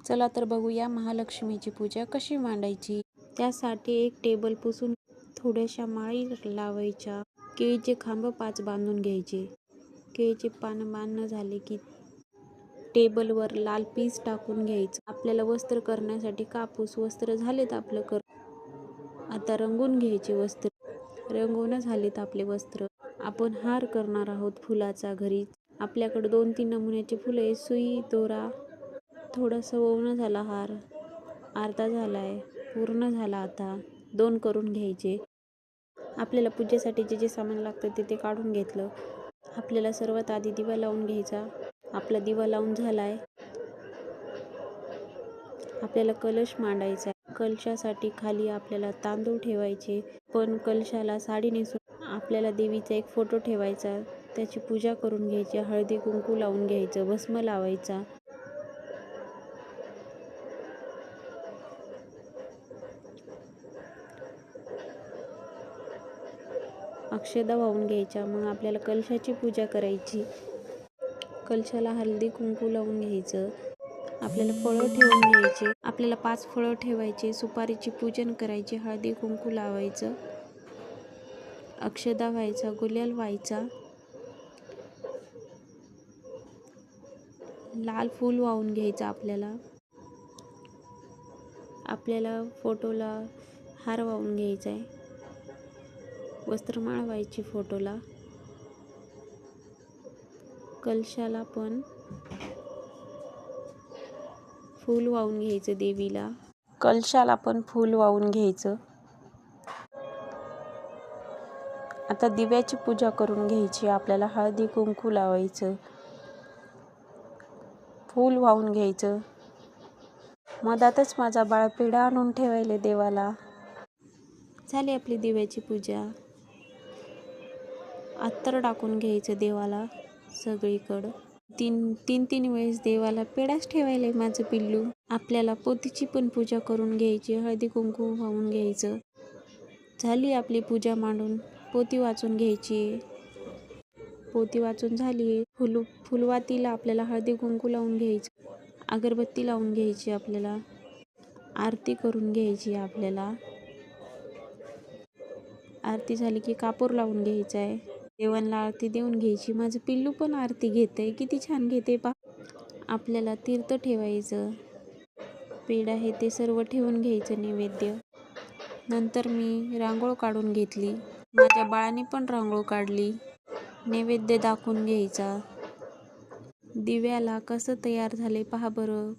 चला तर बघूया महालक्ष्मीची पूजा कशी मांडायची। त्यासाठी एक टेबल पुसून थोड्याशा माळी लावायच्या। केळीचे खांब 5 बांधून घ्यायचे। केळीचे पानं बांधणं झाले की टेबलवर लाल पीस टाकून घ्यायचं। आपल्याला वस्त्र करण्यासाठी कापूस वस्त्र झालेत आपलं कर। आता रंगून घ्यायचे वस्त्र। रंगवून झालेत आपले वस्त्र। आपण हार करणार आहोत फुलाचा घरी। आपल्याकडे 2-3 नमुन्याचे फुलं आहे। सुई दोरा थोडंसं ओवणं झाला हार अर्धा झालाय पूर्ण झाला। आता 2 करून घ्यायचे। आपल्याला पूजेसाठी जे जे सामान लागतं ते काढून घेतलं। आपल्याला सर्वात आधी दिवा लावून घ्यायचा। आपला दिवा लावून झालाय। आपल्याला कलश मांडायचा। कलशासाठी खाली आपल्याला तांदूळ ठेवायचे। पण कलशाला साडी नेसून आपल्याला देवीचा एक फोटो ठेवायचा। त्याची पूजा करून घ्यायची। हळदी कुंकू लावून घ्यायचं। भस्म लावायचा। अक्षदा वाहून घ्यायच्या। मग आपल्याला कलशाची पूजा करायची। कलशाला हळदी कुंकू लावून घ्यायचं। आपल्याला फळं ठेवून घ्यायचे। आपल्याला 5 फळं ठेवायचे। सुपारीची पूजन करायची। हळदी कुंकू लावायचं। अक्षदा व्हायचा। गुलाल व्हायचा। लाल फूल वाहून घ्यायचं। आपल्याला फोटोला हार वाहून घ्यायचा आहे। वस्त्रमाळ व्हायची फोटोला। कलशाला पण फूल वाहून घ्यायचं। देवीला कलशाला पण फूल वाहून घ्यायचं। आता दिव्याची पूजा करून घ्यायची। आपल्याला हळदी कुंकू लावायचं। फूल वाहून घ्यायचं। मधातच माझा बाळ पेढा आणून ठेवायले देवाला। झाली आपली दिव्याची पूजा। अत्तर टाकून घ्यायचं देवाला सगळीकडं। 3 वेळेस देवाला पेढाच ठेवायला माझं पिल्लू। आपल्याला पोतीची पण पूजा करून घ्यायची। हळदी कुंकू वाहून घ्यायचं। झाली आपली पूजा मांडून। पोती वाचून घ्यायची। पोती वाचून झाली। फुलवातीला आपल्याला हळदी कुंकू लावून घ्यायचं। अगरबत्ती लावून घ्यायची। आपल्याला आरती करून घ्यायची। आपल्याला आरती झाली की कापूर लावून घ्यायचा आहे। देवांना आरती देऊन घ्यायची। माझं पिल्लू पण आरती घेते। किती छान घेते पा। आपल्याला तीर्थ ठेवायचं। पेढा हे ते सर्व ठेवून घ्यायचं नैवेद्य। नंतर मी रांगोळ काढून घेतली। माझ्या बाळाने पण रांगोळ काढली। नैवेद्य दाखवून घ्यायचा। दिव्याला कसं तयार झाले पहा बरं।